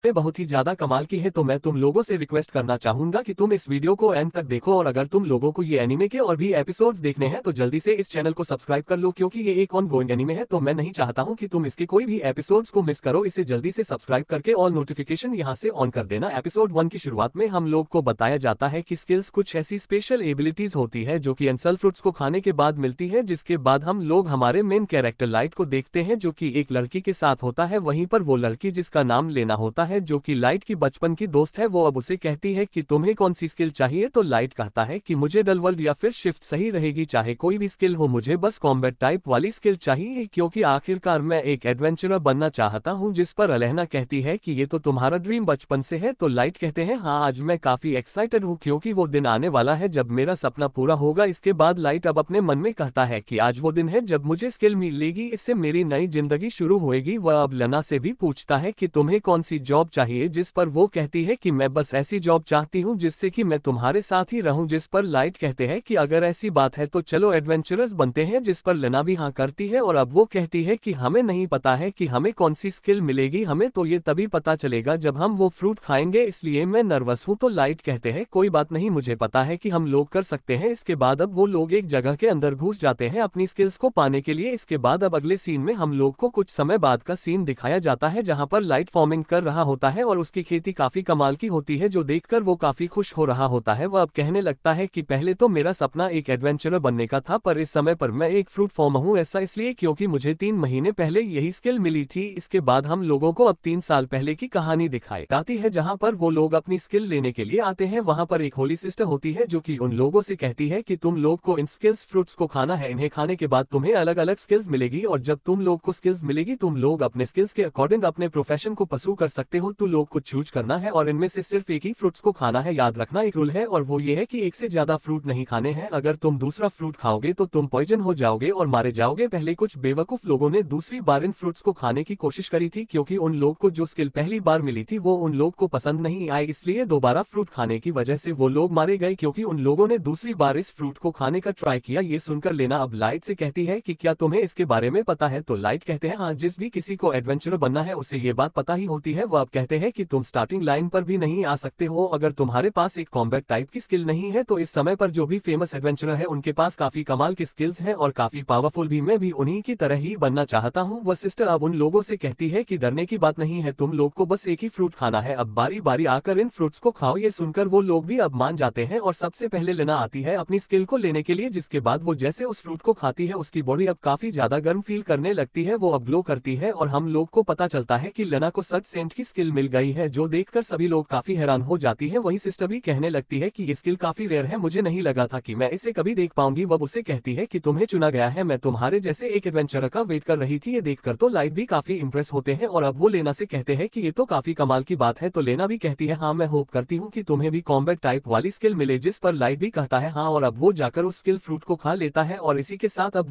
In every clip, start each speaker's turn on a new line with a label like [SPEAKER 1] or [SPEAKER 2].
[SPEAKER 1] बातें बहुत ही ज्यादा कमाल की है, तो मैं तुम लोगों से रिक्वेस्ट करना चाहूंगा कि तुम इस वीडियो को एंड तक देखो, और अगर तुम लोगों को ये एनिमे के और भी एपिसोड्स देखने हैं तो जल्दी से इस चैनल को सब्सक्राइब कर लो, क्योंकि ये एक ऑन गोइंग एनिमे है, तो मैं नहीं चाहता हूँ कि तुम इसके कोई भी एपिसोड्स को मिस करो। इसे जल्दी से सब्सक्राइब करके ऑल नोटिफिकेशन यहाँ से ऑन कर देना। एपिसोड 1 की शुरुआत में हम लोग को बताया जाता है कि स्किल्स कुछ ऐसी स्पेशल एबिलिटीज होती है जो कि एंसल फ्रूट्स को खाने के बाद मिलती है, जिसके बाद हम लोग हमारे मेन कैरेक्टर लाइट को देखते हैं जो कि एक लड़की के साथ होता है। वहीं पर वो लड़की जिसका नाम लेना होता है, जो कि लाइट की बचपन की दोस्त है, वो अब उसे कहती है कि तुम्हें कौन सी स्किल चाहिए, तो लाइट कहता है कि मुझे डल वर्ल्ड या फिर शिफ्ट सही रहेगी, चाहे कोई भी स्किल हो, मुझे बस कॉम्बैट टाइप वाली स्किल चाहिए, क्योंकि आखिरकार मैं एक एडवेंचरर बनना चाहता हूं। जिस पर अलहना कहती है कि ये तो तुम्हारा ड्रीम बचपन से है, तो लाइट कहते हैं हाँ, आज मैं काफी एक्साइटेड हूँ क्योंकि वो दिन आने वाला है जब मेरा सपना पूरा होगा। इसके बाद लाइट अब अपने मन में कहता है कि आज वो दिन है जब मुझे स्किल मिलेगी, इससे मेरी नई जिंदगी शुरू होएगी। वह अब लना से भी पूछता है कि तुम्हें कौन सी जॉब चाहिए, जिस पर वो कहती है कि मैं बस ऐसी जॉब चाहती हूँ जिससे कि मैं तुम्हारे साथ ही रहूं। जिस पर लाइट कहते हैं कि अगर ऐसी बात है तो चलो एडवेंचरस बनते हैं, जिस पर लना भी हाँ करती है। और अब वो कहती है कि हमें नहीं पता है कि हमें कौन सी स्किल मिलेगी, हमें तो ये तभी पता चलेगा जब हम वो फ्रूट खाएंगे, इसलिए मैं नर्वस हूँ। तो लाइट कहते हैं कोई बात नहीं, मुझे पता है कि हम लोग कर सकते हैं। इसके बाद अब वो लोग एक जगह के अंदर घुस जाते हैं अपनी स्किल्स को पाने के लिए। इसके बाद अब अगले सीन में हम लोग को कुछ समय बाद का सीन दिखाया जाता है, जहां पर लाइट फार्मिंग कर रहा होता है और उसकी खेती काफी कमाल की होती है, जो देखकर वो काफी खुश हो रहा होता है। वह अब कहने लगता है कि पहले तो मेरा सपना एक एडवेंचरर बनने का था, पर इस समय पर मैं एक फ्रूट फार्मर हूँ। ऐसा इसलिए क्योंकि मुझे 3 महीने पहले यही स्किल मिली थी। इसके बाद हम लोगों को अब 3 साल पहले की कहानी दिखाई जाती है, जहां पर वो लोग अपनी स्किल लेने के लिए आते हैं। वहां पर एक होली सिस्टर होती है जो कि उन लोगों से कहती है कि तुम लोग को इन स्किल्स फ्रूट्स को खाना है, इन्हें खाने के बाद तुम्हें अलग अलग स्किल्स मिलेगी, और जब तुम लोग को स्किल्स मिलेगी तुम लोग अपने स्किल्स के अकॉर्डिंग अपने प्रोफेशन को परस्यू कर सकते हो। तुम लोग को चूज करना है और इनमें से सिर्फ एक ही फ्रूट्स को खाना है। याद रखना एक रूल है, और वो ये है कि एक से ज्यादा फ्रूट नहीं खाने हैं। अगर तुम दूसरा फ्रूट खाओगे तो तुम पॉइजन हो जाओगे और मारे जाओगे। पहले कुछ बेवकूफ लोगों ने दूसरी बार इन फ्रूट्स को खाने की कोशिश करी थी, क्योंकि उन लोग को जो स्किल पहली बार मिली थी वो उन लोग को पसंद नहीं आई, इसलिए दोबारा फ्रूट खाने की वजह से वो लोग मारे गए, क्योंकि उन लोगों ने दूसरी बार इस फ्रूट को खाने का ट्राई किया। ये सुनकर लेना अब लाइट से कहती है कि क्या तुम्हें इसके बारे में पता है, तो लाइट कहते हैं हाँ, जिस भी किसी को एडवेंचरर बनना है उसे ये बात पता ही होती है। वो अब कहते हैं कि तुम स्टार्टिंग लाइन पर भी नहीं आ सकते हो अगर तुम्हारे पास एक कॉम्बैट टाइप की स्किल नहीं है। तो इस समय पर जो भी फेमस एडवेंचरर है उनके पास काफी कमाल की स्किल्स हैं और काफी पावरफुल भी। मैं भी उन्हीं की तरह ही बनना चाहता हूँ। वह सिस्टर अब उन लोगों से कहती है कि डरने की बात नहीं है, तुम लोग को बस एक ही फ्रूट खाना है, अब बारी बारी आकर इन फ्रूट्स को खाओ। ये सुनकर वो लोग भी अब मान जाते हैं और सबसे पहले लेना आती है अपनी स्किल को लेने के लिए, जिसके बाद वो जैसे उस फ्रूट को खाती है उसकी बॉडी अब काफी ज्यादा गर्म फील करने लगती है, वो अब ग्लो करती है और हम लोग को पता चलता है कि लेना को सच सेंट की स्किल मिल गई है, जो देखकर सभी लोग काफी हैरान हो जाती है। वही सिस्टर भी कहने लगती है कि ये स्किल काफी रेयर है, मुझे नहीं लगा था कि मैं इसे कभी देख पाऊंगी। वह उसे कहती है कि तुम्हें चुना गया है, मैं तुम्हारे जैसे एक एडवेंचरर का वेट कर रही थी। ये देखकर तो लाइट भी काफी इंप्रेस होते हैं और अब वो लेना से कहते हैं कि ये तो काफी कमाल की बात है। तो लेना भी कहती है हाँ, मैं होप करती हूँ कि तुम्हें भी कॉम्बैट टाइप वाली स्किल मिले, जिस पर लाइट भी कहता है हाँ, और अब वो जाकर उस स्किल फ्रूट को खा लेता है और इसी के साथ अब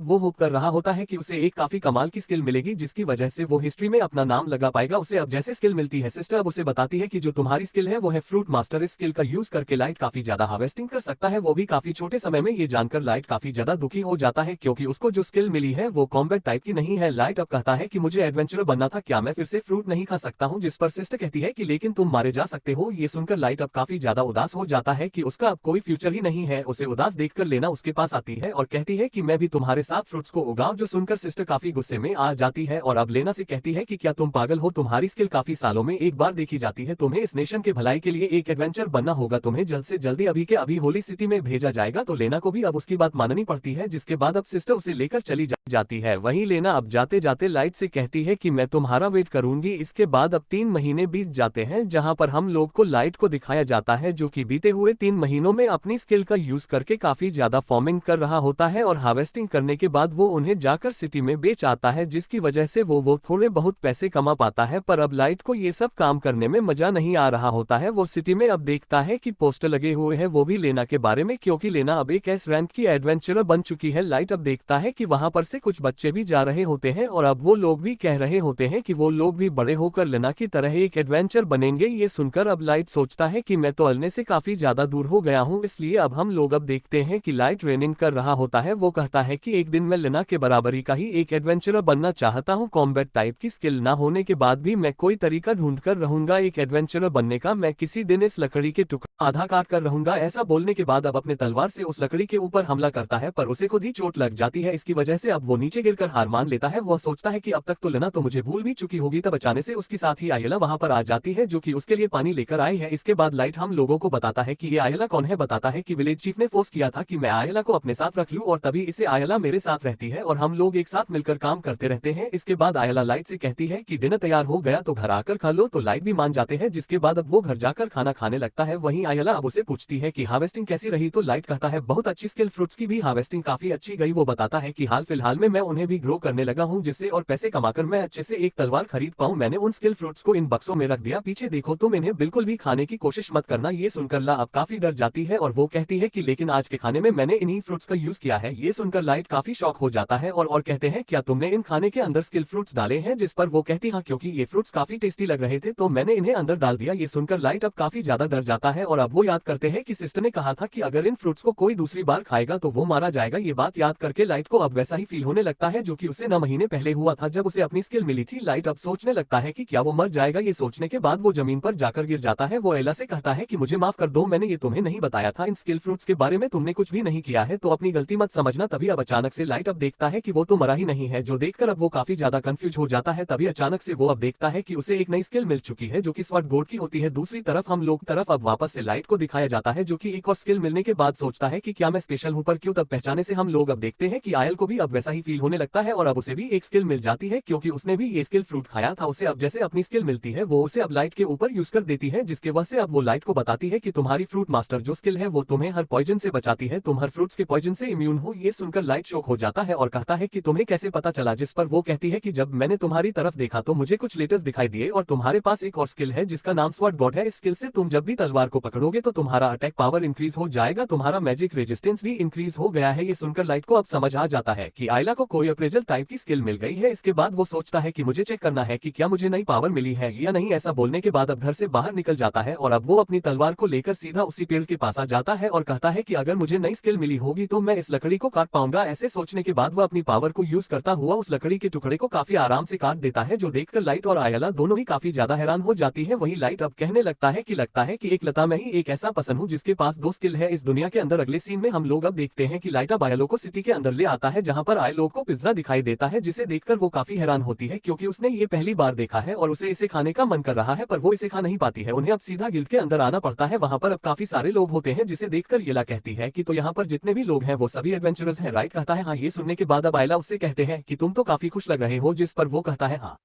[SPEAKER 1] वो होप कर रहा होता है कि उसे एक काफी कमाल की स्किल मिलेगी, जिसकी वजह से वो हिस्ट्री में अपना नाम लगा पाएगा। उसे अब जैसे स्किल मिलती है, सिस्टर अब उसे बताती है कि जो तुम्हारी स्किल है वो है फ्रूट मास्टर। इस स्किल का यूज करके लाइट काफी ज्यादा हार्वेस्टिंग कर सकता है, वो भी काफी छोटे समय में। ये जानकर लाइट काफी ज्यादा दुखी हो जाता है, क्योंकि उसको जो स्किल मिली है वो कॉम्बैट टाइप की नहीं है। लाइट अब कहता है कि मुझे एडवेंचरर बनना था, क्या मैं फिर से फ्रूट नहीं खा सकता हूँ, जिस पर सिस्टर कहती है कि लेकिन तुम मारे जा सकते हो। ये सुनकर लाइट अब काफी ज्यादा उदास हो जाता है कि उसका अब कोई फ्यूचर ही नहीं है। उसे उदास देखकर लेना उसके पास आती है और कहती है कि मैं भी तुम्हारे साथ फ्रूट्स को उगाऊं, जो सुनकर सिस्टर काफी गुस्से में आ जाती है और अब लेना से कहती है कि क्या तुम पागल हो, तुम्हारी स्किल काफी सालों में एक बार देखी जाती है, तुम्हें इस नेशन के भलाई के लिए एक एडवेंचर बनना होगा, तुम्हें जल्द से जल्दी अभी के अभी होली सिटी में भेजा जाएगा। तो लेना को भी अब उसकी बात माननी पड़ती है, जिसके बाद अब सिस्टर उसे लेकर चली जाती है। वहीं लेना अब जाते जाते लाइट से कहती है कि मैं तुम्हारा वेट करूंगी। इसके बाद अब 3 महीने बीत जाते हैं, जहां पर हम लोग को लाइट को दिखाया जाता है जो कि बीते हुए 3 महीनों में अपनी स्किल का यूज करके काफी ज्यादा फार्मिंग कर रहा होता है और हार्वेस्टिंग करने के बाद वो उन्हें जाकर सिटी में बेच आता है, जिसकी वजह से वो थोड़े बहुत पैसे कमा पाता है। पर अब लाइट को ये सब काम करने में मजा नहीं आ रहा होता है। वो सिटी में अब देखता है कि पोस्टर लगे हुए हैं, वो भी लेना के बारे में, क्योंकि लेना अब एक एस रैंक की एडवेंचरर बन चुकी है। लाइट अब देखता है कि वहां पर से कुछ बच्चे भी जा रहे होते हैं और अब वो लोग भी कह रहे होते हैं कि वो लोग भी बड़े होकर लेना की तरह एक एडवेंचर बनेंगे। ये सुनकर अब लाइट सोचता है कि मैं तो अलने से काफी ज्यादा दूर हो गया हूँ, इसलिए अब हम लोग अब देखते हैं कि लाइट ट्रेनिंग कर रहा होता है। वो कहता है कि एक दिन मैं लेना के बराबरी का ही एक एडवेंचरर बनना चाहता हूँ, कॉम्बैट टाइप की स्किल ना होने के बाद भी मैं कोई तरीका ढूंढ कर रहूंगा एक एडवेंचरर बनने का। मैं किसी दिन इस लकड़ी के टुकड़ा आधा काट कर रहूंगा। ऐसा बोलने के बाद अब अपने तलवार से उस लकड़ी के ऊपर हमला करता है, पर उसे खुद ही चोट लग जाती है। इसकी वजह से अब वो नीचे गिरकर हार मान लेता है। वह सोचता है कि अब तक तो लेना तो मुझे भूल भी चुकी होगी। तब अचानक से उसकी साथी आयला वहां पर आ जाती है, जो कि उसके लिए पानी लेकर आई है। इसके बाद लाइट हम लोगों को बताता है कि ये आयला कौन है। बताता है कि विलेज चीफ ने फोर्स किया था कि मैं आयला को अपने साथ रख लूं और तभी इसे आयला मेरे साथ रहती है और हम लोग एक साथ मिलकर काम करते रहते हैं। इसके बाद आयला लाइट से कहती है कि डिनर तैयार हो गया तो घर आकर खा लो, तो लाइट भी मान जाते हैं। जिसके बाद अब वो घर जाकर खाना खाने लगता है। वहीं आयला अब उसे पूछती है कि हार्वेस्टिंग कैसी रही, तो लाइट कहता है बहुत अच्छी, स्किल फ्रूट्स की भी हार्वेस्टिंग काफी अच्छी गई। वो बताता है कि हाल फिलहाल में मैं उन्हें भी ग्रो करने लगा हूँ, जिससे और पैसे कमाकर मैं अच्छे से एक तलवार खरीद पाऊँ। मैंने उन स्किल फ्रूट्स को इन बक्सों में रख दिया, पीछे देखो, तुम इन्हें बिल्कुल भी खाने की कोशिश मत करना। ये सुनकर ला अब काफी डर जाती है और वो कहती है कि लेकिन आज के खाने में मैंने इन्हीं फ्रूट्स का यूज किया है। ये सुनकर लाइट काफी शॉक हो जाता है और कहते हैं क्या तुमने इन खाने के अंदर स्किल फ्रूट्स डाले हैं। जिस पर वो कहती हाँ, क्योंकि ये फ्रूट्स काफी टेस्टी लग रहे थे तो मैंने इन्हें अंदर डाल दिया। ये सुनकर लाइट अब काफी ज्यादा डर जाता है और अब वो याद करते हैं कि सिस्टर ने कहा था कि अगर इन फ्रूट्स को कोई दूसरी बार खाएगा तो वो मारा जाएगा। ये बात याद करके लाइट को अब वैसा ही फील होने लगता है जो कि उसे 9 महीने पहले हुआ था जब उसे अपनी स्किल मिली थी। लाइट अब सोचने लगता है कि क्या वो मर जाएगा। ये सोचने के बाद वो जमीन पर जाकर गिर जाता है। वो एला से कहता है कि मुझे माफ कर दो, मैंने ये तुम्हें नहीं बताया था, इन स्किल फ्रूट्स के बारे में तुमने कुछ भी नहीं किया है तो अपनी गलती मत समझना। तभी अब अचानक से लाइट अब देखता है कि वो तो मरा ही नहीं है, जो देखकर अब वो काफी ज्यादा कंफ्यूज हो जाता है। तभी अचानक से वो अब देखता है कि उसे एक नई स्किल मिल चुकी है जो कि स्वॉर्ड गोड की होती है। दूसरी तरफ हम लोग तरफ अब वापस से लाइट को दिखाया जाता है जो कि एक और स्किल मिलने के बाद सोचता है कि क्या मैं स्पेशल हूं, पर क्यों। तब पहचाने से हम लोग अब देखते हैं कि आयल को भी अब वैसा ही फील होने लगता है और अब उसे भी एक स्किल मिल जाती है क्योंकि उसने भी ये स्किल फ्रूट खाया था। उसे अब जैसे अपनी स्किल मिलती है वो उसे अब लाइट के ऊपर यूज कर देती है, जिसके वजह से अब वो लाइट को बताती है कि तुम्हारी फ्रूट मास्टर जो स्किल है वो तुम्हें हर पॉइजन से बचाती है, तुम हर फ्रूट्स के पॉइजन से इम्यून हो। ये सुनकर लाइट शॉक हो जाता है और कहता है कि तुम्हें कैसे पता चला। जिस पर वो कहती है कि जब मैंने तुम्हारी तरफ देखा तो मुझे कुछ लेटर्स दिखाई दिए और तुम्हारे पास एक और स्किल है जिसका नाम स्वॉर्ड गॉड है। इस स्किल से तुम जब भी तलवार को पकड़ोगे तो तुम्हारा अटैक पावर इंक्रीज हो जाएगा, तुम्हारा मैजिक रेजिस्टेंस भी इंक्रीज हो गया है। ये सुनकर लाइट को अब समझ आ जाता है कि आयला को कोई अप्रेजल टाइप की स्किल मिल गई है। इसके बाद वो सोचता है कि मुझे चेक करना है कि क्या मुझे नई पावर मिली है या नहीं। ऐसा बोलने के बाद अब घर से बाहर निकल जाता है और अब वो अपनी तलवार को लेकर सीधा उसी पेड़ के पास आ जाता है और कहता है कि अगर मुझे नई स्किल मिली होगी तो मैं इस लकड़ी को काट पाऊंगा। ऐसे सोचने के बाद वो अपनी पावर को यूज करता हुआ उस लकड़ी के टुकड़े को काफी आराम से काट देता है, जो देखकर लाइट और आयला दोनों ही काफी ज्यादा हैरान हो जाती है। वही लाइट अब कहने लगता है कि लगता है कि एक लता में ही एक ऐसा पसंद हूँ जिसके पास 2 स्किल है इस दुनिया के अंदर। अगले सीन में हम लोग अब देखते हैं कि लाइट अब आयलो को सिटी के अंदर ले आता है जहाँ पर आयलो को पिज्जा दिखाई देता है, जिसे देखकर वो काफी हैरान होती है क्योंकि उसने ये पहली बार देखा है और उसे इसे खाने का मन कर रहा है, पर वो इसे खा नहीं पाती है। उन्हें अब सीधा गिल्ड के अंदर आना पड़ता है। वहाँ पर अब काफी सारे लोग होते हैं, जिसे देखकर येला कहती है कि तो यहाँ पर जितने भी लोग हैं वो सभी एडवेंचरर्स हैं। राइट कहता है हाँ। ये सुनने के बाद अब आयला उससे कहते हैं कि तुम तो काफी खुश लग रहे हो, जिस पर वो कहता है हाँ,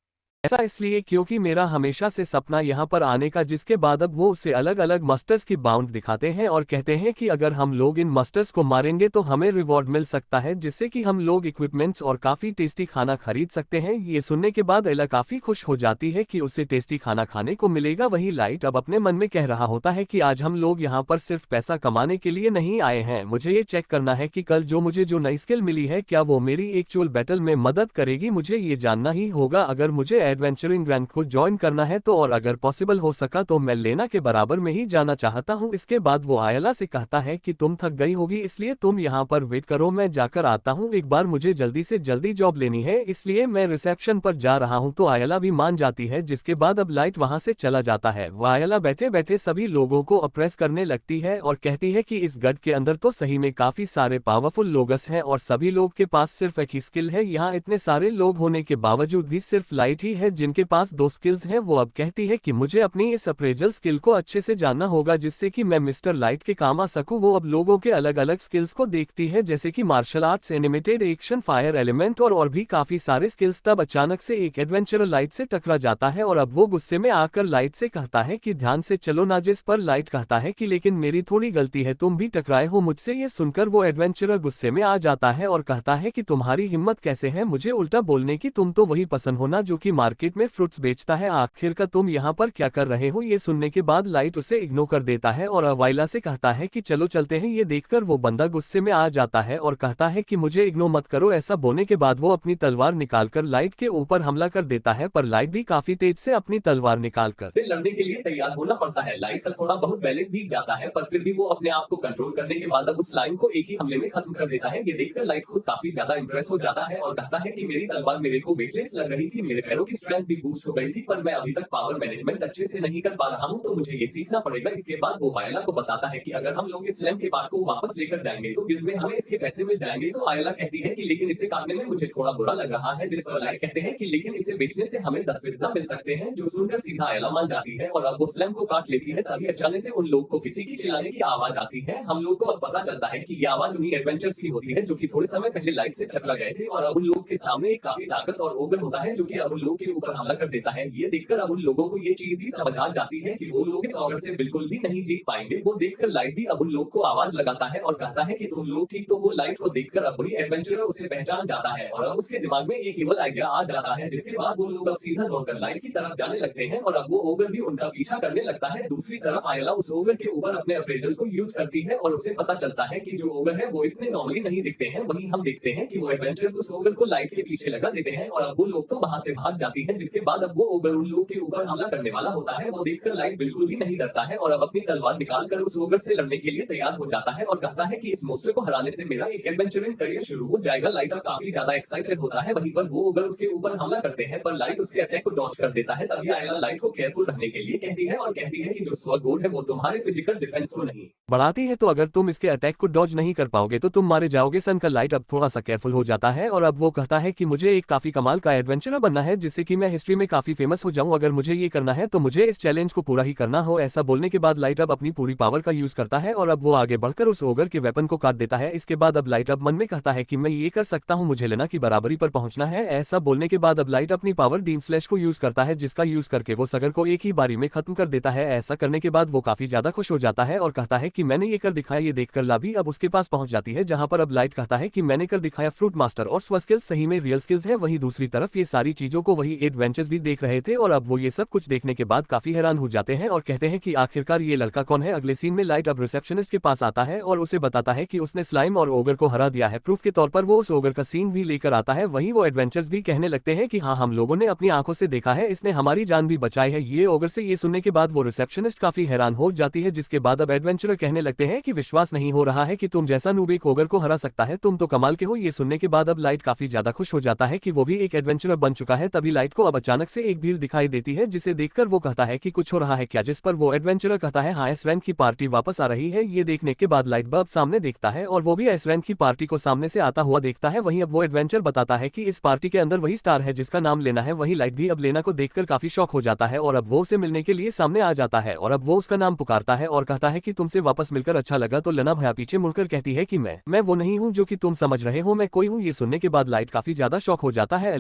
[SPEAKER 1] ऐसा इसलिए क्योंकि मेरा हमेशा से सपना यहाँ पर आने का। जिसके बाद अब वो उसे अलग अलग मस्टर्स की बाउंड दिखाते हैं और कहते हैं कि अगर हम लोग इन मस्टर्स को मारेंगे तो हमें रिवॉर्ड मिल सकता है, जिससे कि हम लोग इक्विपमेंट्स और काफी टेस्टी खाना खरीद सकते हैं। ये सुनने के बाद एला काफी खुश हो जाती है कि उसे टेस्टी खाना खाने को मिलेगा। वही लाइट अब अपने मन में कह रहा होता है कि आज हम लोग यहाँ पर सिर्फ पैसा कमाने के लिए नहीं आए हैं, मुझे ये चेक करना है कि कल मुझे जो नई स्किल मिली है क्या वो मेरी एक्चुअल बैटल में मदद करेगी। मुझे ये जानना ही होगा। अगर मुझे एडवेंचरिंग ग्रैंड को ज्वाइन करना है तो, और अगर पॉसिबल हो सका तो मैं लेना के बराबर में ही जाना चाहता हूँ। इसके बाद वो आयला से कहता है कि तुम थक गई होगी इसलिए तुम यहाँ पर वेट करो, मैं जाकर आता हूँ। एक बार मुझे जल्दी से जल्दी जॉब लेनी है इसलिए मैं रिसेप्शन पर जा रहा हूँ। तो आयला भी मान जाती है, जिसके बाद अब लाइट वहाँ से चला जाता है। वो आयला बैठे बैठे सभी लोगों को अप्रेस करने लगती है और कहती है कि इस गढ़ के अंदर तो सही में काफी सारे पावरफुल लोगस हैं और सभी लोग के पास सिर्फ एक ही स्किल है। यहाँ इतने सारे लोग होने के बावजूद भी सिर्फ लाइट ही है जिनके पास 2 स्किल्स हैं। वो अब कहती है कि मुझे अपनी इस अप्रेजल स्किल को अच्छे से जानना होगा जिससे कि मैं मिस्टर लाइट के काम आ सकूं। वो अब लोगों के अलग अलग स्किल्स को देखती है जैसे कि martial arts, animated action, fire element और भी काफी सारे स्किल्स। तब अचानक से एक एडवेंचरर लाइट से टकरा जाता है और अब वो गुस्से में आकर लाइट से कहता है कि ध्यान से चलो ना। जिस पर लाइट कहता है कि लेकिन मेरी थोड़ी गलती है, तुम भी टकराए हो मुझसे। ये सुनकर वो एडवेंचरर गुस्से में आ जाता है और कहता है कि तुम्हारी हिम्मत कैसे है मुझे उल्टा बोलने की, तुम तो वही पसंद हो ना जो कि मार्केट में फ्रूट्स बेचता है, आखिर का तुम यहाँ पर क्या कर रहे हो। ये सुनने के बाद लाइट उसे इग्नोर कर देता है और अवाइला से कहता है कि चलो चलते हैं। ये देखकर वो बंदा गुस्से में आ जाता है और कहता है कि मुझे इग्नोर मत करो। ऐसा बोलने के बाद वो अपनी तलवार निकालकर लाइट के ऊपर हमला कर देता है, पर लाइट भी काफी तेज से अपनी तलवार निकालकर लड़ने के लिए तैयार होना पड़ता है। लाइट का थोड़ा बहुत बैलेंस दिख जाता है पर फिर भी वो अपने आप को कंट्रोल करने के बाद अब उस लाइन को एक ही हमले में खत्म कर देता है। ये देखकर लाइट खुद काफी ज्यादा इंप्रेस हो जाता है और कहता है कि मेरी तलवार मेरे को वेटलेस लग रही थी, मेरे पैरों की स्ट्रेंथ भी बूस्ट हो गई थी, पर मैं अभी तक पावर मैनेजमेंट अच्छे से नहीं कर पा रहा हूँ, तो मुझे ये सीखना पड़ेगा। इसके बाद वो आयला को बताता है कि अगर हम लोग इस स्लैम के पार्ट को वापस लेकर जाएंगे तो गिल्ड में हमें इसके पैसे मिल जाएंगे। तो आयला कहती है कि लेकिन इसे काटने में मुझे थोड़ा बुरा लग रहा है, जिस पर लाइट कहते हैं कि लेकिन इसे बेचने से हमें 10 पिज्जा मिल सकते हैं। जो सुनकर सीधा आयला मान जाती है और अब वो स्लैम को काट लेती है। तभी अचानक से उन लोग को किसी की चिल्लाने की आवाज आती है। हम लोग को अब पता चलता है कि ये आवाज उन्हीं एडवेंचर्स की होती है जो कि थोड़े समय पहले लाइट से टकरा गए थे, और अब उन लोग के सामने एक काफी ताकत और ओगर होता है जो कि अब उन लोग के ऊपर हमला कर देता है। ये देखकर अब उन लोगों को ये चीज भी समझ आ जाती है कि वो लोग इस ओगर से बिल्कुल भी नहीं जीत पाएंगे। वो देखकर लाइट भी अब उन लोग को आवाज लगाता है और कहता है कि तुम लोग ठीक। तो वो लाइट को देखकर अब वही एडवेंचरर उसे पहचान जाता है और अब उसके दिमाग में एक केवल आइडिया आ जाता है, जिसके बाद वो लोग अब सीधा दौड़कर लाइट की तरफ जाने लगते हैं और अब वो ओगर भी उनका पीछा करने लगता है। दूसरी तरफ आयला उस ओगर के ऊपर अपने अप्रेजल को यूज करती है और उसे पता चलता है कि जो ओगर है वो इतने नॉर्मली नहीं दिखते हैं। वहीं हम देखते हैं कि वो एडवेंचरर उस ओगर को लाइट के पीछे लगा देते हैं और अब वो लोग तो वहां से भाग जाती है। जिसके बाद अब वो ओगर उन लोग के ऊपर हमला करने वाला होता है। वो देखकर लाइट बिल्कुल भी नहीं डरता है और अब अपनी तलवार निकालकर उस ओगर से लड़ने के लिए तैयार हो जाता है और कहता है कि इस मोस्टर को हराने से मेरा एक एडवेंचरिंग करियर शुरू हो जाएगा। लाइट अब काफी ज्यादा एक्साइटेड होता है। वहीं पर वो ओगर उसके ऊपर हमला करते हैं पर लाइट उसके अटैक को डॉज कर देता है। तभी आयला लाइट को केयरफुल रहने के लिए कहती है और कहती है कि जो स्वर्ग गोड है वो तुम्हारे फिजिकल डिफेंस को नहीं बढ़ाती है, तो अगर तुम इसके अटैक को डॉज नहीं कर पाओगे तो तुम मारे जाओगे। सन का लाइट अब थोड़ा सा केयरफुल हो जाता है और अब वो कहता है कि मुझे एक काफी कमाल का एडवेंचरर बनना है जिससे कि मैं हिस्ट्री में काफी फेमस हो जाऊं। अगर मुझे ये करना है तो मुझे इस चैलेंज को पूरा ही करना हो। ऐसा बोलने के बाद लाइट अब अपनी पूरी पावर का यूज करता है और अब वो आगे बढ़कर उस ओगर के वेपन को काट देता है। इसके बाद अब लाइट अब मन में कहता है कि मैं ये कर सकता हूँ, मुझे लेना की बराबरी पर पहुंचना है। ऐसा बोलने के बाद अब लाइट अपनी पावर डीम स्लैश को यूज करता है, जिसका यूज करके वो सगर को एक ही बारी में खत्म कर देता है। ऐसा करने के बाद वो काफी ज्यादा खुश हो जाता है और कहता है कि मैंने ये कर दिखाया। ये देखकर लाबी अब उसके पास पहुंच जाती है, जहां पर अब लाइट कहता है कि मैंने कर दिखाया। फ्रूट मास्टर और स्व स्किल्स सही में रियल स्किल्स है। वहीं दूसरी तरफ ये सारी चीजों को वही एडवेंचर्स भी देख रहे थे और अब वो ये सब कुछ देखने के बाद काफी हैरान हो जाते हैं और कहते हैं कि आखिरकार ये लड़का कौन है। अगले सीन में लाइट अब रिसेप्शनिस्ट के पास आता है और उसे बताता है कि उसने स्लाइम और ओगर को हरा दिया है। प्रूफ के तौर पर वो उस ओगर का सीन भी लेकर आता है। वहीं वो एडवेंचर्स भी कहने लगते हैं कि हाँ, हम लोगों ने अपनी आंखों से देखा है, इसने हमारी जान भी बचाई है ये ओगर से। ये सुनने के बाद वो रिसेप्शनिस्ट काफी हैरान हो जाती है, जिसके बाद अब एडवेंचरर कहने लगते हैं कि विश्वास नहीं हो रहा है कि तुम जैसा नूब एक ओगर को हरा सकता है, तुम तो कमाल के हो। ये सुनने के बाद अब लाइट काफी ज्यादा खुश हो जाता है कि वो भी एक एडवेंचरर बन चुका है। तभी लाइट को अब अचानक से एक भीड़ दिखाई देती है, जिसे देखकर वो कहता है कि कुछ हो रहा है क्या, जिस पर वो एडवेंचरर कहता है हाँ, एस रैंक की पार्टी वापस आ रही है। ये देखने के बाद लाइट बब सामने देखता है और वो भी एस रैंक की पार्टी को सामने से आता हुआ देखता है। वहीं अब वो एडवेंचर बताता है कि इस पार्टी के अंदर वही स्टार है जिसका नाम लेना है। वहीं लाइट भी अब लेना को देखकर काफी शॉक हो जाता है और अब वो उसे मिलने के लिए सामने आ जाता है और अब वो उसका नाम पुकारता है और कहता है कि तुमसे वापस मिलकर अच्छा लगा। तो लेना भैया पीछे मुड़कर कहती है कि मैं वो नहीं हूँ जो कि तुम समझ रहे हो, मैं कोई हूँ। ये सुनने के बाद लाइट काफी ज्यादा शॉक हो जाता है।